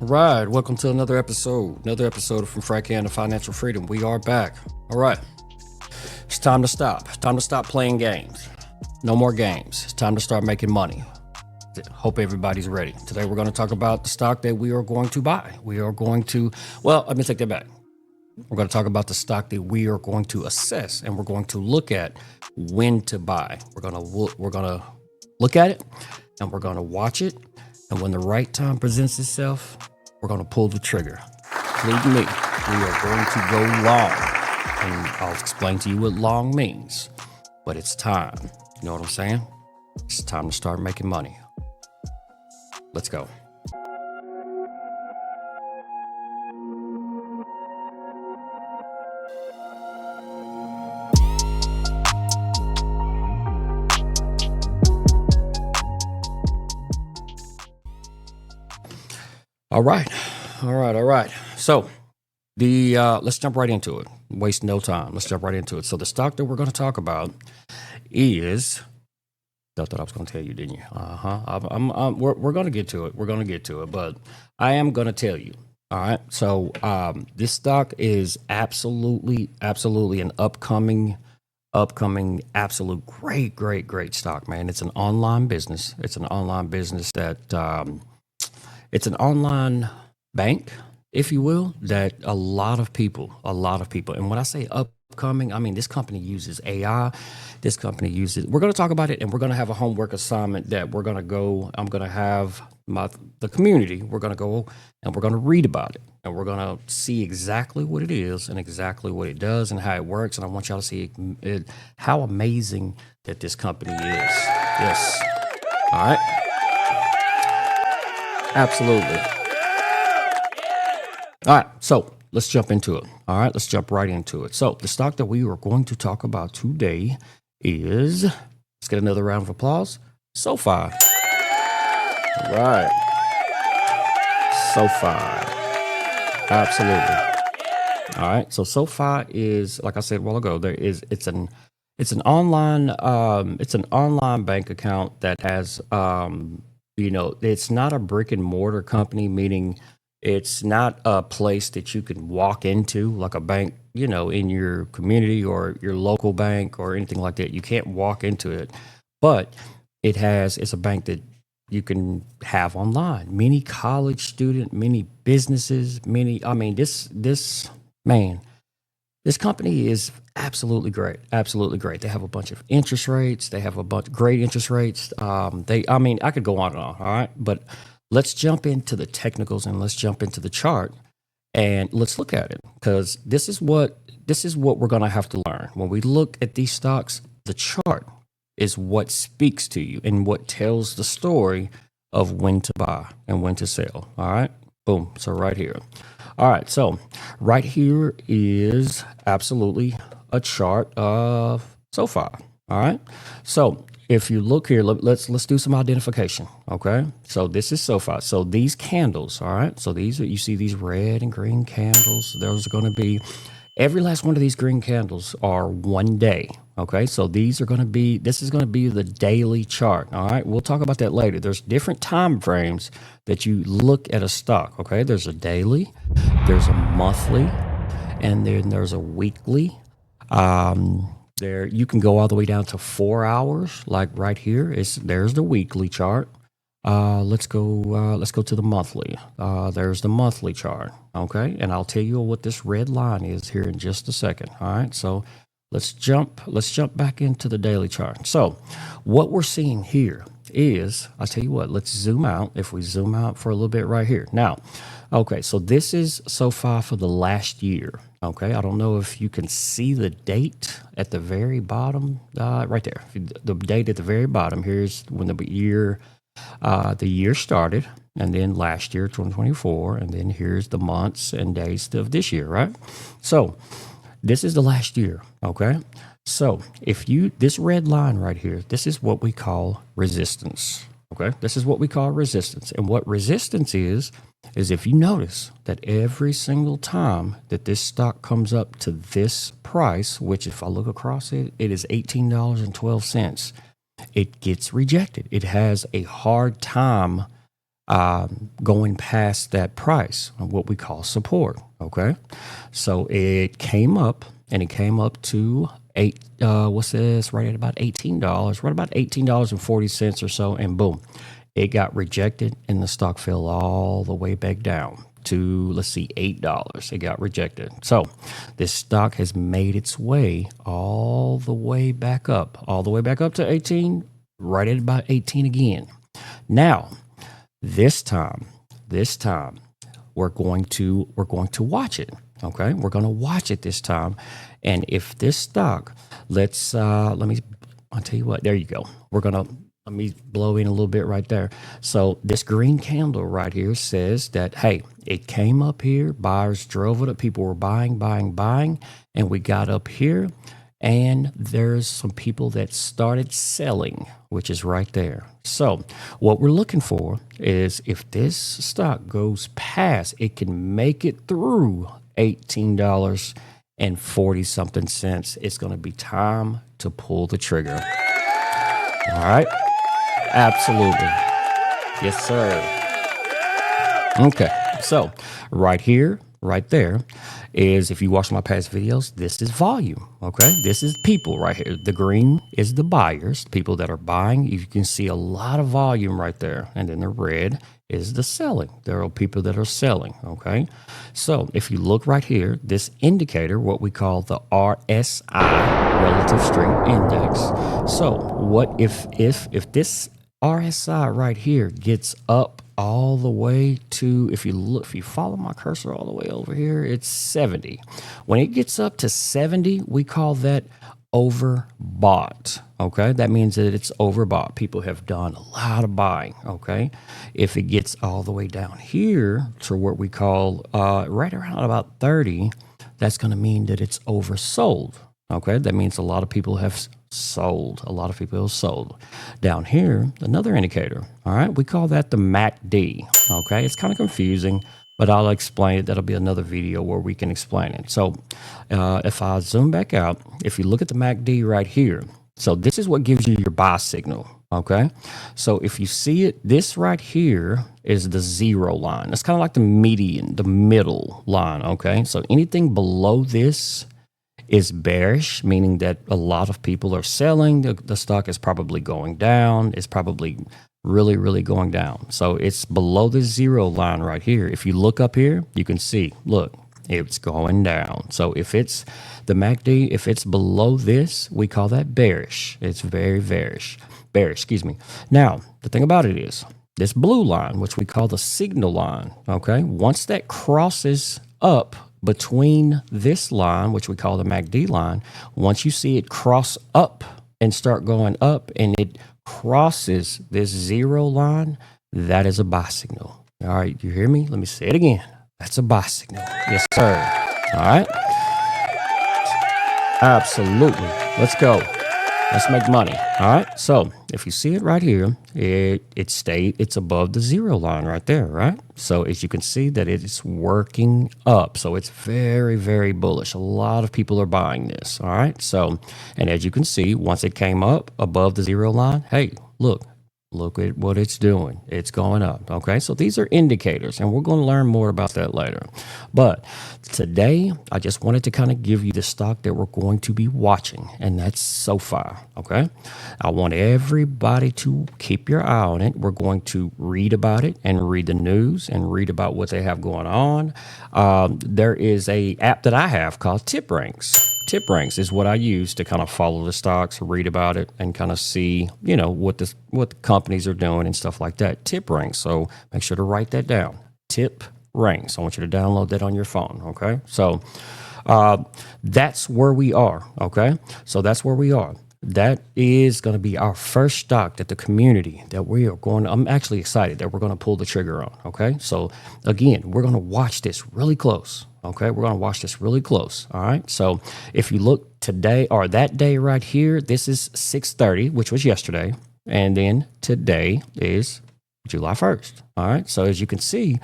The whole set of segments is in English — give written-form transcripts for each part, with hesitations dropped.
All right, welcome to another episode from Frackhand to Financial Freedom. We are back. All right, it's time to stop. Time to stop playing games. No more games. It's time to start making money. Hope everybody's ready. Today we're going to talk about the stock that we are going to buy. Let me take that back. We're going to talk about the stock that we are going to assess, and we're going to look at when to buy. We're going to look at it, and we're going to watch it, and when the right time presents itself, we're going to pull the trigger. Believe me, we are going to go long, and I'll explain to you what long means. But it's time. You know what I'm saying? It's time to start making money. Let's go. All right. So let's jump right into it. Waste no time. Let's jump right into it. So the stock that we're going to talk about is. I thought I was going to tell you, didn't you? We're going to get to it. But I am going to tell you. All right. So this stock is absolutely an upcoming, absolute great stock, man. It's an online business. It's an online business that. It's an online bank, if you will, that a lot of people, and when I say upcoming, I mean this company uses AI. We're going to talk about it, and we're going to have a homework assignment that we're going to go. I'm going to have the community. We're going to go and we're going to read about it, and we're going to see exactly what it is and exactly what it does and how it works. And I want y'all to see how amazing that this company is. Yes. All right. Absolutely. All right, so let's jump into it. All right, let's jump right into it. So the stock that we are going to talk about today is, let's get another round of applause, SoFi. All right. SoFi. Absolutely. All right, so SoFi is, like I said a while ago, it's an online bank account that has it's not a brick and mortar company, meaning it's not a place that you can walk into like a bank, in your community or your local bank or anything like that. You can't walk into it, but it's a bank that you can have online. Many college student, many businesses, this company is absolutely great. They have a bunch of interest rates. They have a bunch of great interest rates. I could go on and on. All right. But let's jump into the technicals and let's jump into the chart and let's look at it, because this is what we're going to have to learn. When we look at these stocks, the chart is what speaks to you and what tells the story of when to buy and when to sell. All right. Boom. So right here. All right, so right here is absolutely a chart of SoFi. All right, so if you look here, let's do some identification. Okay, so this is SoFi. So these candles, all right. So you see these red and green candles. Those are going to be every last one of these green candles are 1 day. Okay, so this is going to be the daily chart. All right, we'll talk about that later. There's different time frames that you look at a stock. Okay, there's a daily, there's a monthly, and then there's a weekly. There you can go all the way down to 4 hours, like right here. There's the weekly chart. Let's go to the monthly. There's the monthly chart. Okay, and I'll tell you what this red line is here in just a second. All right, so let's jump back into the daily chart. So what we're seeing here is, I'll tell you what, let's zoom out. If we zoom out for a little bit right here. Now, okay, so this is SoFi for the last year. Okay, I don't know if you can see the date at the very bottom, right there. The date at the very bottom. Here's when the year started, and then last year, 2024, and then here's the months and days of this year, right? So this is the last year, okay? So this red line right here, this is what we call resistance, okay? This is what we call resistance. And what resistance is if you notice that every single time that this stock comes up to this price, which if I look across it, it is $18.12, it gets rejected. It has a hard time going past that price, what we call support. Okay, so it came up and it came up to what's this? Right at about $18, right about $18.40 or so, and boom, it got rejected, and the stock fell all the way back down to, let's see, $8. It got rejected. So this stock has made its way all the way back up, to 18, right at about 18 again. Now, this time, we're going to watch it. Okay, we're going to watch it this time, and if this stock, I'll tell you what. There you go. Let me blow in a little bit right there. So this green candle right here says that, hey, it came up here, buyers drove it up, people were buying, and we got up here, and there's some people that started selling, which is right there. So what we're looking for is, if this stock goes past, it can make it through $18.40 something cents, it's going to be time to pull the trigger. All right. Absolutely. Yes, sir. Okay. So right here, right there is, if you watch my past videos, this is volume. Okay. This is people right here. The green is the buyers, people that are buying. You can see a lot of volume right there. And then the red is the selling. There are people that are selling. Okay. So if you look right here, this indicator, what we call the RSI, Relative Strength Index. So what if this RSI right here gets up all the way to, if you follow my cursor all the way over here, it's 70. When it gets up to 70, we call that overbought. Okay, that means that it's overbought. People have done a lot of buying. Okay, if it gets all the way down here to what we call right around about 30, that's going to mean that it's oversold. Okay, that means a lot of people have sold. Down here, another indicator. All right, we call that the MACD. Okay, it's kind of confusing, but I'll explain it. That'll be another video where we can explain it. So if I zoom back out, if you look at the MACD right here, so this is what gives you your buy signal. Okay, so if you see it, this right here is the zero line. It's kind of like the median, the middle line. Okay, so anything below this is bearish, meaning that a lot of people are selling. The stock is probably going down. It's probably really, really going down. So it's below the zero line right here. If you look up here, you can see, look, it's going down. So if it's the MACD, if it's below this, we call that bearish. It's very bearish, excuse me. Now, the thing about it is, this blue line, which we call the signal line, okay, once that crosses up between this line, which we call the MACD line, once you see it cross up and start going up and it crosses this zero line, that is a buy signal. All right, you hear me? Let me say it again. That's a buy signal. Yes, sir. All right. Absolutely. Let's go. Let's make money. All right. So if you see it right here, it's above the zero line right there, right? So as you can see that it is working up. So it's very, very bullish. A lot of people are buying this. All right. So, and as you can see, once it came up above the zero line, hey, look at what it's doing. It's going up. Okay. So these are indicators, and we're going to learn more about that later. But today, I just wanted to kind of give you the stock that we're going to be watching, and that's SoFi. Okay. I want everybody to keep your eye on it. We're going to read about it and read the news and read about what they have going on. There is a app that I have called TipRanks. TipRanks is what I use to kind of follow the stocks, read about it, and kind of see, what the companies are doing and stuff like that. TipRanks. So make sure to write that down. TipRanks. I want you to download that on your phone. Okay. So that's where we are. Okay. So that's where we are. That is going to be our first stock that the community that we are going to, I'm actually excited that we're going to pull the trigger on. Okay. So again, we're going to watch this really close. Okay. We're going to watch this really close. All right. So if you look today or that day right here, this is 6:30, which was yesterday. And then today is July 1st. All right. So as you can see,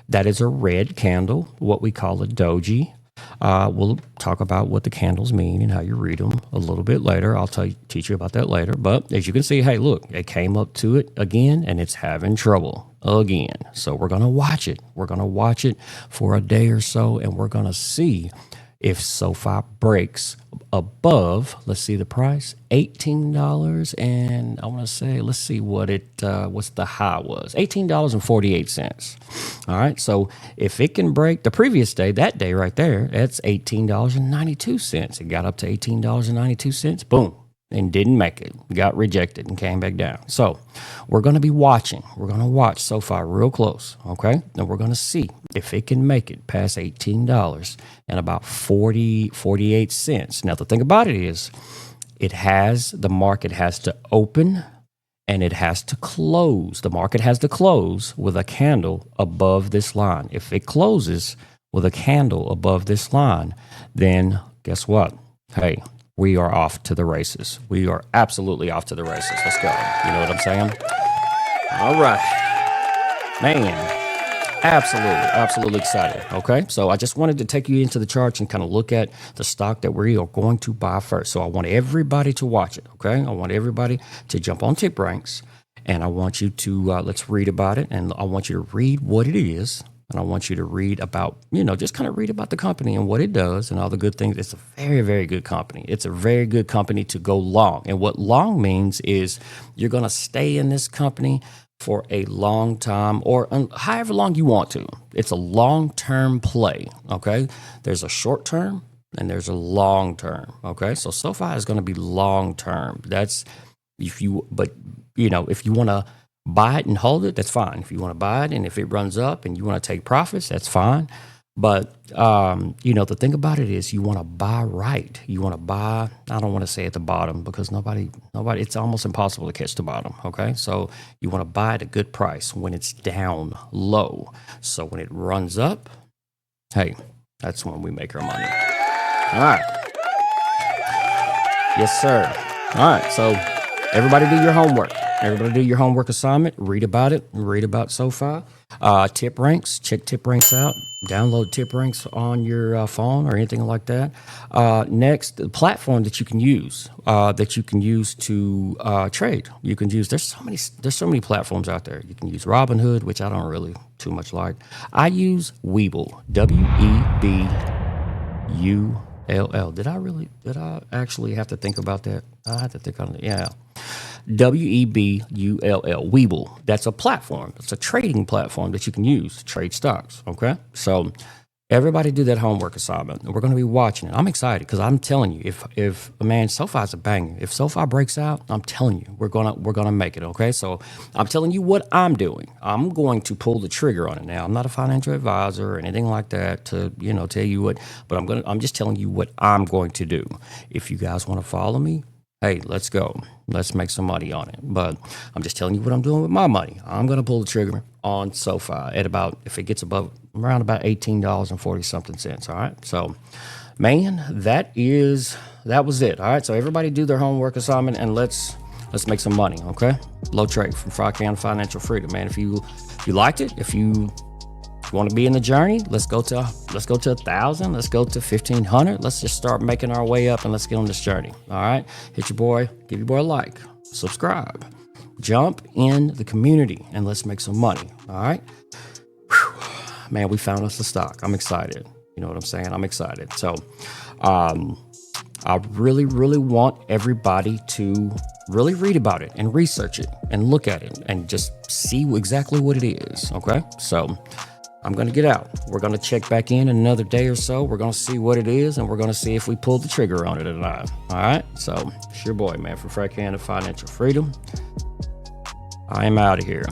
that is a red candle, what we call a doji. We'll talk about what the candles mean and how you read them a little bit later. I'll teach you about that later. But as you can see, hey, look, it came up to it again and it's having trouble again. So we're going to watch it. We're going to watch it for a day or so, and we're going to see if SoFi breaks above, let's see the price, $18, and I want to say, let's see what what's the high was, $18.48. All right, so if it can break the previous day, that day right there, that's $18.92. It got up to $18.92, boom, and didn't make it, got rejected and came back down. So we're going to be watching. We're going to watch SoFi real close, okay? And we're going to see if it can make it past $18 and about 48 cents. Now, the thing about it is the market has to open and it has to close. The market has to close with a candle above this line. If it closes with a candle above this line, then guess what? Hey, we are off to the races. We are absolutely off to the races. Let's go. You know what I'm saying? All right. Man, absolutely excited. Okay, so I just wanted to take you into the charts and kind of look at the stock that we are going to buy first. So I want everybody to watch it. Okay, I want everybody to jump on TipRanks, and I want you to let's read about it, and I want you to read what it is. And I want you to read about, just kind of read about the company and what it does and all the good things. It's a very, very good company. It's a very good company to go long. And what long means is you're going to stay in this company for a long time or however long you want to. It's a long-term play, okay? There's a short term and there's a long term, okay? So SoFi is going to be long term. That's if you want to buy it and hold it, that's fine. If you want to buy it and if it runs up and you want to take profits, that's fine. But, the thing about it is you want to buy right. You want to buy, I don't want to say at the bottom because nobody, it's almost impossible to catch the bottom, okay? So you want to buy at a good price when it's down low. So when it runs up, hey, that's when we make our money. All right. Yes, sir. All right, so everybody do your homework. Everybody do your homework assignment. Read about it. Read about SoFi. TipRanks. Check TipRanks out. Download TipRanks on your phone or anything like that. Next, the platform that you can use to trade. You can use. There's so many platforms out there. You can use Robinhood, which I don't really too much like. I use Webull. Webull. Did I actually have to think about that? I had to think on it. Yeah. Webull. Webull. That's a platform. It's a trading platform that you can use to trade stocks. Okay. So everybody do that homework assignment. We're going to be watching it. I'm excited because I'm telling you, if SoFi's a banger. If SoFi breaks out, I'm telling you, we're gonna make it. Okay. So I'm telling you what I'm doing. I'm going to pull the trigger on it. Now, I'm not a financial advisor or anything like that to tell you what, but I'm just telling you what I'm going to do. If you guys want to follow me, hey, let's go. Let's make some money on it. But I'm just telling you what I'm doing with my money. I'm going to pull the trigger on SoFi at if it gets around about $18.40 something cents. All right. So, man, that was it. All right. So everybody do their homework assignment and let's make some money. Okay. Low Trade from Frycan Financial Freedom, man. If you liked it, if you want to be in the journey, let's go to 1,000. Let's go to 1,500. Let's just start making our way up and let's get on this journey. All right. Give your boy a like, subscribe, jump in the community and let's make some money. All right. Whew. Man, we found us a stock. I'm excited. You know what I'm saying? I'm excited. So, I really, really want everybody to really read about it and research it and look at it and just see exactly what it is. Okay. So, I'm going to get out. We're going to check back in another day or so. We're going to see what it is, and we're going to see if we pulled the trigger on it or not. All right? So, it's your boy, man, from Frycan Financial Freedom. I am out of here.